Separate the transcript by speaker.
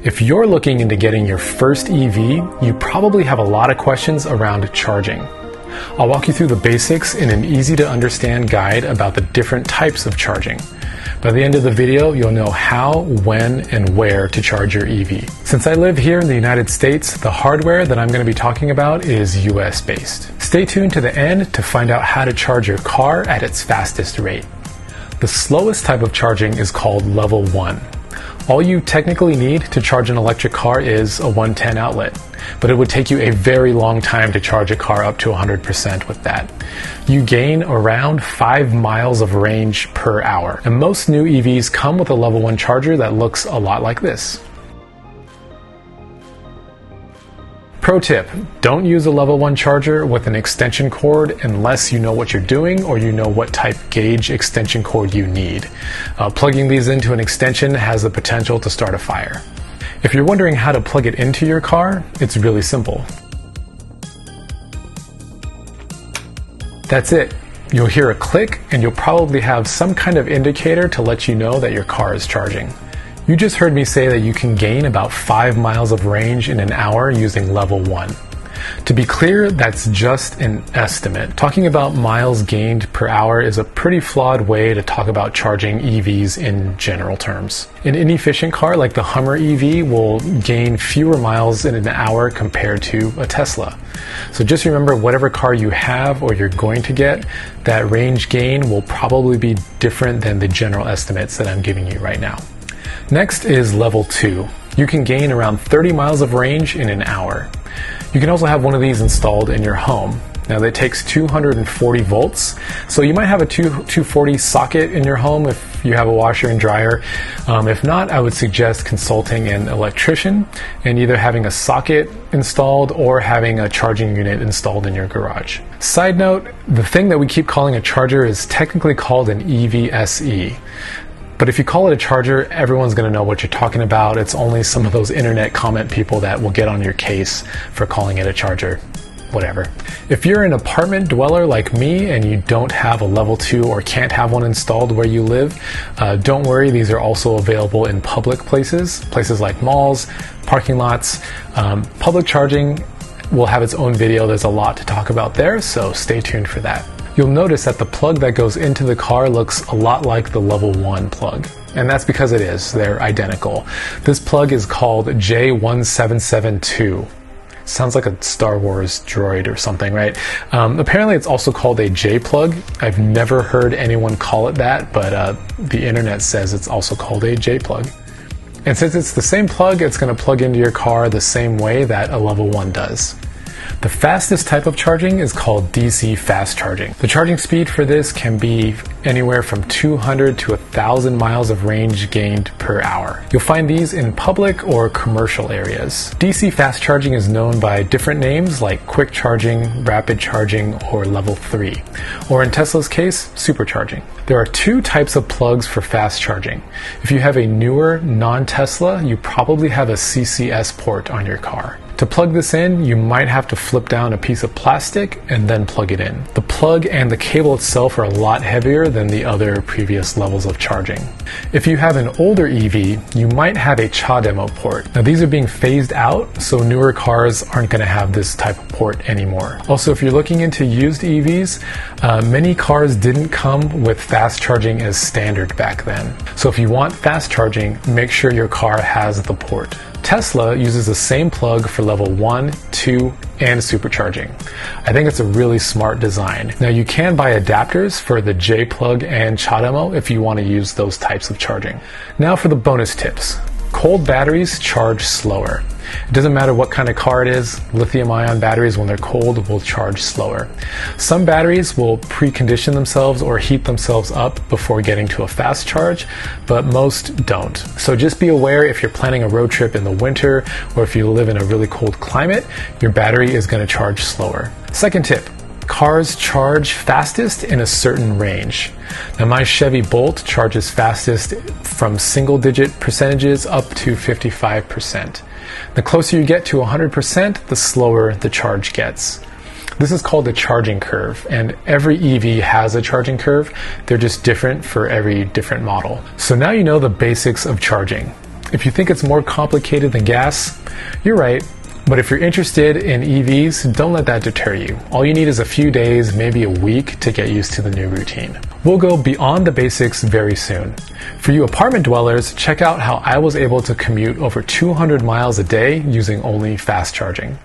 Speaker 1: If you're looking into getting your first EV, you probably have a lot of questions around charging. I'll walk you through the basics in an easy to understand guide about the different types of charging. By the end of the video, you'll know how, when, and where to charge your EV. Since I live here in the United States, the hardware that I'm going to be talking about is US based. Stay tuned to the end to find out how to charge your car at its fastest rate. The slowest type of charging is called level 1. All you technically need to charge an electric car is a 110 outlet, but it would take you a very long time to charge a car up to 100% with that. You gain around 5 miles of range per hour, and most new EVs come with a level 1 charger that looks a lot like this. Pro tip, don't use a level 1 charger with an extension cord unless you know what you're doing or you know what type gauge extension cord you need. Plugging these into an extension has the potential to start a fire. If you're wondering how to plug it into your car, it's really simple. That's it. You'll hear a click and you'll probably have some kind of indicator to let you know that your car is charging. You just heard me say that you can gain about 5 miles of range in an hour using level 1. To be clear, that's just an estimate. Talking about miles gained per hour is a pretty flawed way to talk about charging EVs in general terms. An inefficient car like the Hummer EV will gain fewer miles in an hour compared to a Tesla. So just remember, whatever car you have or you're going to get, that range gain will probably be different than the general estimates that I'm giving you right now. Next is level 2. You can gain around 30 miles of range in an hour. You can also have one of these installed in your home. Now that takes 240 volts, so you might have a 240 socket in your home if you have a washer and dryer. If not, I would suggest consulting an electrician and either having a socket installed or having a charging unit installed in your garage. Side note, the thing that we keep calling a charger is technically called an EVSE. But if you call it a charger, everyone's going to know what you're talking about. It's only some of those internet comment people that will get on your case for calling it a charger. Whatever. If you're an apartment dweller like me and you don't have a level 2 or can't have one installed where you live, don't worry, these are also available in public places like malls, parking lots. Public charging will have its own video. There's a lot to talk about there, so stay tuned for that. You'll notice that the plug that goes into the car looks a lot like the level 1 plug. And that's because it is. They're identical. This plug is called J1772. Sounds like a Star Wars droid or something, right? Apparently it's also called a J-plug. I've never heard anyone call it that, but the internet says it's also called a J-plug. And since it's the same plug, it's going to plug into your car the same way that a level 1 does. The fastest type of charging is called DC fast charging. The charging speed for this can be anywhere from 200 to 1,000 miles of range gained per hour. You'll find these in public or commercial areas. DC fast charging is known by different names like quick charging, rapid charging, or level 3, or in Tesla's case, supercharging. There are 2 types of plugs for fast charging. If you have a newer non-Tesla, you probably have a CCS port on your car. To plug this in, you might have to flip down a piece of plastic and then plug it in. The plug and the cable itself are a lot heavier than the other previous levels of charging. If you have an older EV, you might have a CHAdeMO port. Now these are being phased out, so newer cars aren't going to have this type of port anymore. Also, if you're looking into used EVs, many cars didn't come with fast charging as standard back then. So if you want fast charging, make sure your car has the port. Tesla uses the same plug for level 1, 2, and supercharging. I think it's a really smart design. Now you can buy adapters for the J-plug and CHAdeMO if you want to use those types of charging. Now for the bonus tips. Cold batteries charge slower. It doesn't matter what kind of car it is, lithium-ion batteries when they're cold will charge slower. Some batteries will precondition themselves or heat themselves up before getting to a fast charge, but most don't. So just be aware if you're planning a road trip in the winter or if you live in a really cold climate, your battery is going to charge slower. Second tip. Cars charge fastest in a certain range. Now my Chevy Bolt charges fastest from single-digit percentages up to 55%. The closer you get to 100%, the slower the charge gets. This is called the charging curve, and every EV has a charging curve. They're just different for every different model. So now you know the basics of charging. If you think it's more complicated than gas, you're right. But if you're interested in EVs, don't let that deter you. All you need is a few days, maybe a week, to get used to the new routine. We'll go beyond the basics very soon. For you apartment dwellers, check out how I was able to commute over 200 miles a day using only fast charging.